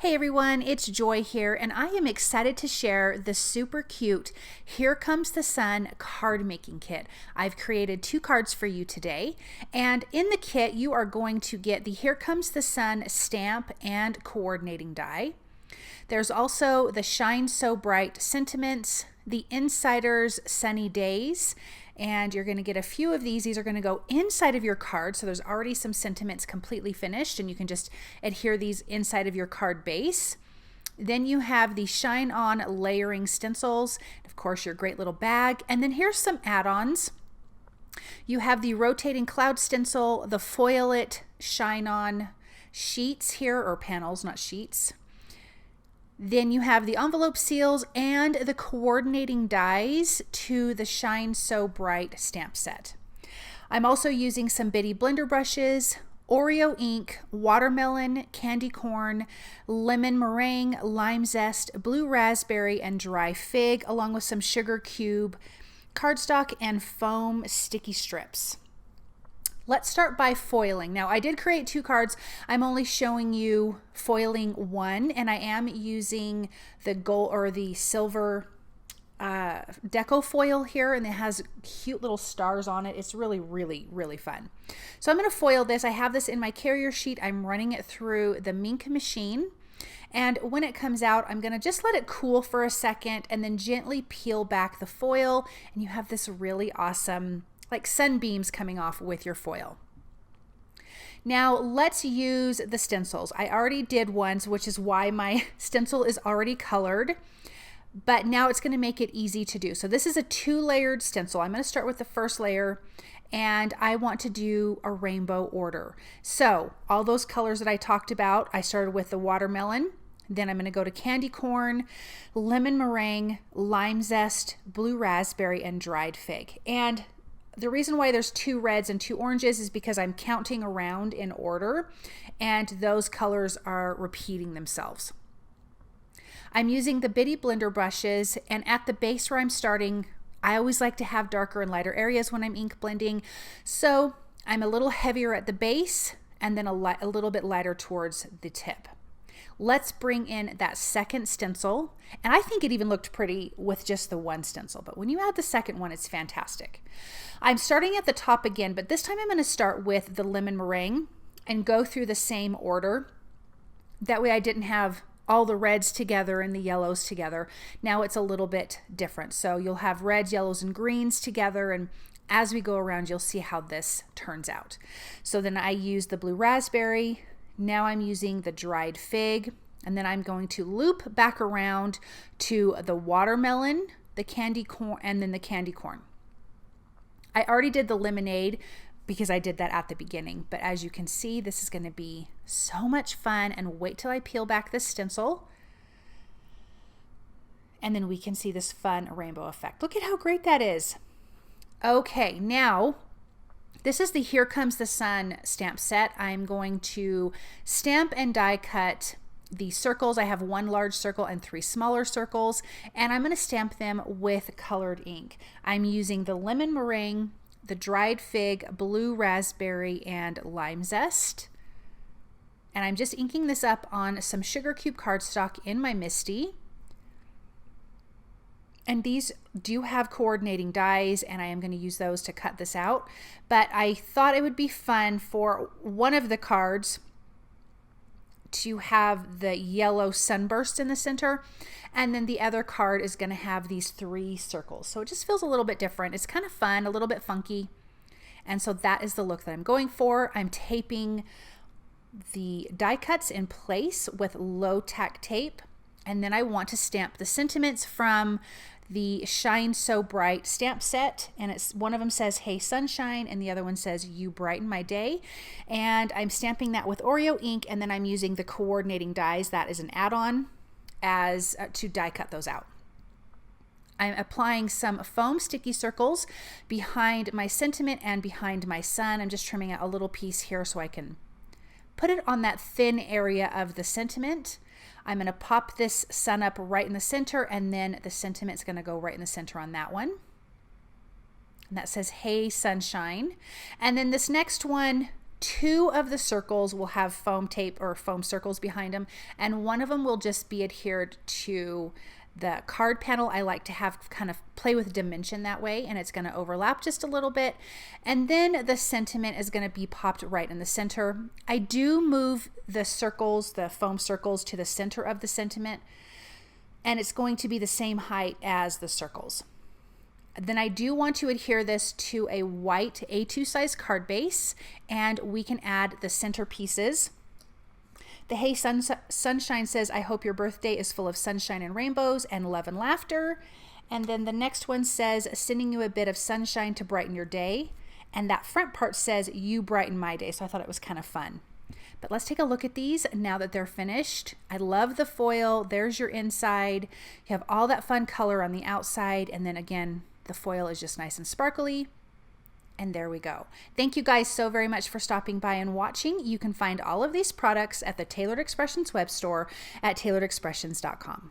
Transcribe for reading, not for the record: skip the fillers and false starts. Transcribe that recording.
Hey everyone, it's Joy here, and I am excited to share the super cute Here Comes the Sun card making kit. I've created 2 cards for you today, and in the kit you are going to get the Here Comes the Sun stamp and coordinating die. There's also the Shine So Bright sentiments, the Insiders Sunny Days, and you're going to get a few of these. These are going to go inside of your card, so there's already some sentiments completely finished, and you can just adhere these inside of your card base. Then you have the Shine On layering stencils, of course your great little bag, and then here's some add-ons. You have the rotating cloud stencil, the Foil It Shine On sheets here, or panels, not sheets. Then you have the envelope seals and the coordinating dies to the Shine So Bright stamp set. I'm also using some bitty blender brushes, Oreo ink, watermelon, candy corn, lemon meringue, lime zest, blue raspberry, and dry fig, along with some sugar cube, cardstock, and foam sticky strips. Let's start by foiling. Now, I did create 2 cards. I'm only showing you foiling 1, and I am using the gold or the silver deco foil here, and it has cute little stars on it. It's really, really, really fun. So I'm going to foil this. I have this in my carrier sheet. I'm running it through the Mink machine, and when it comes out, I'm going to just let it cool for a second and then gently peel back the foil, and you have this really awesome like sunbeams coming off with your foil. Now let's use the stencils. I already did ones, which is why my stencil is already colored, but now it's going to make it easy to do. So this is a 2-layered stencil. I'm going to start with the first layer, and I want to do a rainbow order. So all those colors that I talked about, I started with the watermelon, then I'm going to go to candy corn, lemon meringue, lime zest, blue raspberry, and dried fig. And the reason why there's 2 reds and 2 oranges is because I'm counting around in order, and those colors are repeating themselves. I'm using the bitty blender brushes, and at the base where I'm starting, I always like to have darker and lighter areas when I'm ink blending. So I'm a little heavier at the base and then a little bit lighter towards the tip. Let's bring in that second stencil, and I think it even looked pretty with just the 1 stencil, but when you add the second one, it's fantastic. I'm starting at the top again, but this time I'm going to start with the lemon meringue and go through the same order. That way I didn't have all the reds together and the yellows together. Now it's a little bit different. So you'll have reds, yellows, and greens together, and as we go around, you'll see how this turns out. So then I use the blue raspberry. Now I'm using the dried fig, and then I'm going to loop back around to the watermelon, the candy corn, and then the candy corn. I already did the lemonade because I did that at the beginning, but as you can see, this is going to be so much fun, and wait till I peel back this stencil, and then we can see this fun rainbow effect. Look at how great that is. Okay, now this is the Here Comes the Sun stamp set. I'm going to stamp and die cut the circles. I have 1 large circle and 3 smaller circles, and I'm going to stamp them with colored ink. I'm using the lemon meringue, the dried fig, blue raspberry, and lime zest. And I'm just inking this up on some sugar cube cardstock in my MISTI. And these do have coordinating dies, and I am going to use those to cut this out. But I thought it would be fun for one of the cards to have the yellow sunburst in the center, and then the other card is going to have these 3 circles. So it just feels a little bit different. It's kind of fun, a little bit funky. And so that is the look that I'm going for. I'm taping the die cuts in place with low tack tape. And then I want to stamp the sentiments from the Shine So Bright stamp set, and it's one of them says "Hey Sunshine" and the other one says "You Brighten My Day," and I'm stamping that with Oreo ink, and then I'm using the coordinating dies. That is an add-on as to die cut those out. I'm applying some foam sticky circles behind my sentiment and behind my sun. I'm just trimming out a little piece here so I can put it on that thin area of the sentiment. I'm going to pop this sun up right in the center, and then the sentiment's going to go right in the center on that one. And that says "Hey Sunshine." And then this next one, 2 of the circles will have foam tape or foam circles behind them, and one of them will just be adhered to the card panel. I like to have kind of play with dimension that way, and it's going to overlap just a little bit. And then the sentiment is going to be popped right in the center. I do move the circles, the foam circles, to the center of the sentiment, and it's going to be the same height as the circles. Then I do want to adhere this to a white A2 size card base, and we can add the center pieces. The Hey Sunshine says, I hope your birthday is full of sunshine and rainbows and love and laughter. And then the next one says, sending you a bit of sunshine to brighten your day. And that front part says, you brighten my day. So I thought it was kind of fun. But let's take a look at these now that they're finished. I love the foil. There's your inside. You have all that fun color on the outside. And then again, the foil is just nice and sparkly. And there we go. Thank you guys so very much for stopping by and watching. You can find all of these products at the Tailored Expressions web store at tailoredexpressions.com.